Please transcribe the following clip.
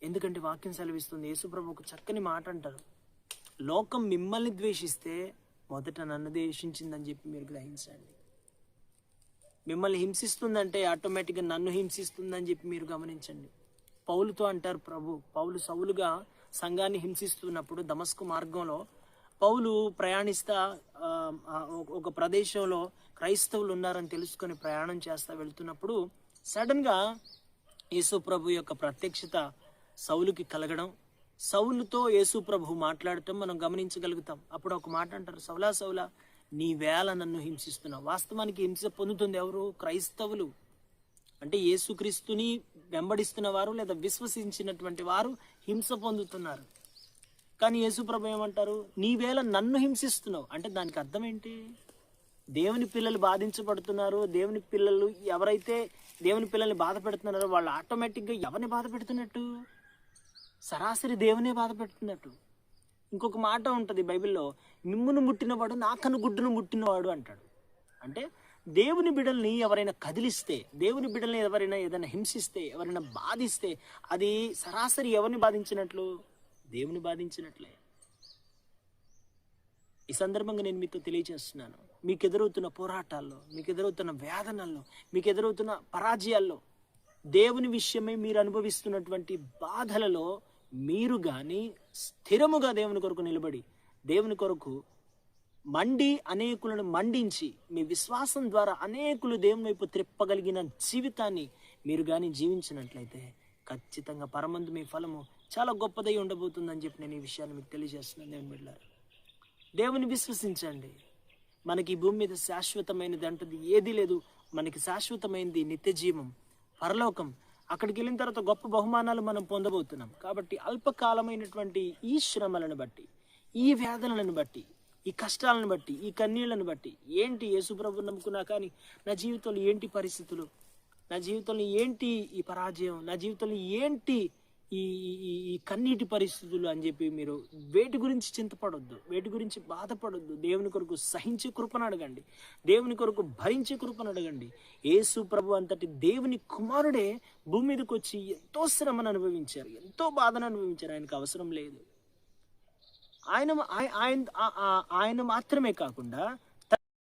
ఎందుకంటే వాక్యం సెలవిస్తుంది, యేసుప్రభు ఒక చక్కని మాట అంటారు, లోకం మిమ్మల్ని ద్వేషిస్తే మొదట నన్ను ద్వేషించిందని చెప్పి మీరు గ్రహించండి. మిమ్మల్ని హింసిస్తుందంటే ఆటోమేటిక్గా నన్ను హింసిస్తుందని చెప్పి మీరు గమనించండి. పౌలుతో అంటారు ప్రభు, పౌలు సౌలుగా సంఘాన్ని హింసిస్తున్నప్పుడు దమస్కు మార్గంలో పౌలు ప్రయాణిస్తా ఒక ప్రదేశంలో క్రైస్తవులు ఉన్నారని తెలుసుకొని ప్రయాణం చేస్తా వెళ్తున్నప్పుడు సడన్గా యేసు ప్రభు యొక్క ప్రత్యక్షత సౌలుకి కలగడం, సౌలుతో యేసు ప్రభు మాట్లాడటం మనం గమనించగలుగుతాం. అప్పుడు ఒక మాట అంటారు, సౌలా సౌలా నీ వేళ నన్ను హింసిస్తున్నావు. వాస్తవానికి హింస పొందుతుంది ఎవరు? క్రైస్తవులు. అంటే యేసుక్రీస్తుని వెంబడిస్తున్న వారు లేదా విశ్వసించినటువంటి వారు హింస పొందుతున్నారు. కానీ యేసు ప్రభు ఏమంటారు, నీ వేళ నన్ను హింసిస్తున్నావు. అంటే దానికి అర్థం ఏంటి? దేవుని పిల్లలు బాధించబడుతున్నారు. దేవుని పిల్లలు ఎవరైతే దేవుని పిల్లల్ని బాధ పెడుతున్నారో వాళ్ళు ఆటోమేటిక్గా ఎవరిని బాధ పెడుతున్నట్టు? సరాసరి దేవునే బాధ పెడుతున్నట్టు. ఇంకొక మాట ఉంటుంది బైబిల్లో, మిమ్మును ముట్టినవాడు నా కనుగుడ్డును ముట్టినవాడు అంటాడు. అంటే దేవుని బిడ్డల్ని ఎవరైనా కదిలిస్తే, దేవుని బిడ్డల్ని ఎవరైనా ఏదైనా హింసిస్తే, ఎవరైనా బాధిస్తే అది సరాసరి ఎవరిని బాధించినట్లు? దేవుని బాధించినట్లే. ఈ సందర్భంగా నేను మీతో తెలియజేస్తున్నాను, మీకు ఎదురవుతున్న పోరాటాల్లో, మీకు ఎదురవుతున్న వేదనల్లో, మీకు ఎదురవుతున్న పరాజయాల్లో, దేవుని విషయమై మీరు అనుభవిస్తున్నటువంటి బాధలలో మీరు కానీ స్థిరముగా దేవుని కొరకు నిలబడి, దేవుని కొరకు మండి అనేకులను మండించి, మీ విశ్వాసం ద్వారా అనేకులు దేవుని వైపు త్రిప్పగలిగిన జీవితాన్ని మీరు కానీ జీవించినట్లయితే ఖచ్చితంగా పరమందు మీ ఫలము చాలా గొప్పదై ఉండబోతుందని చెప్పి నేను ఈ విషయాన్ని మీకు తెలియజేస్తున్నాను. దేవుని బిడ్డలారా, దేవుని విశ్వసించండి. మనకి ఈ భూమి మీద శాశ్వతమైనది అంటది ఏదీ లేదు. మనకి శాశ్వతమైనది నిత్య జీవం, పరలోకం. అక్కడికి వెళ్ళిన తర్వాత గొప్ప బహుమానాలు మనం పొందబోతున్నాం. కాబట్టి అల్పకాలమైనటువంటి ఈ శ్రమలను బట్టి, ఈ వేదనలను బట్టి, ఈ కష్టాలను బట్టి, ఈ కన్నీళ్లను బట్టి, ఏంటి యేసుప్రభుని నమ్ముకున్నా కానీ నా జీవితంలో ఏంటి పరిస్థితులు, నా జీవితంలో ఏంటి ఈ పరాజయం, నా జీవితంలో ఏంటి ఈ ఈ కన్నీటి పరిస్థితులు అని చెప్పి మీరు వేటి గురించి చింతపడొద్దు, వేటి గురించి బాధపడొద్దు. దేవుని కొరకు సహించే కృపను అడగండి, దేవుని కొరకు భరించే కృపను అడగండి. యేసు ప్రభు అంతటి దేవుని కుమారుడే భూమి మీదకి వచ్చి ఎంతో శ్రమను అనుభవించారు, ఎంతో బాధను అనుభవించారు. ఆయనకు అవసరం లేదు. ఆయన మాత్రమే కాకుండా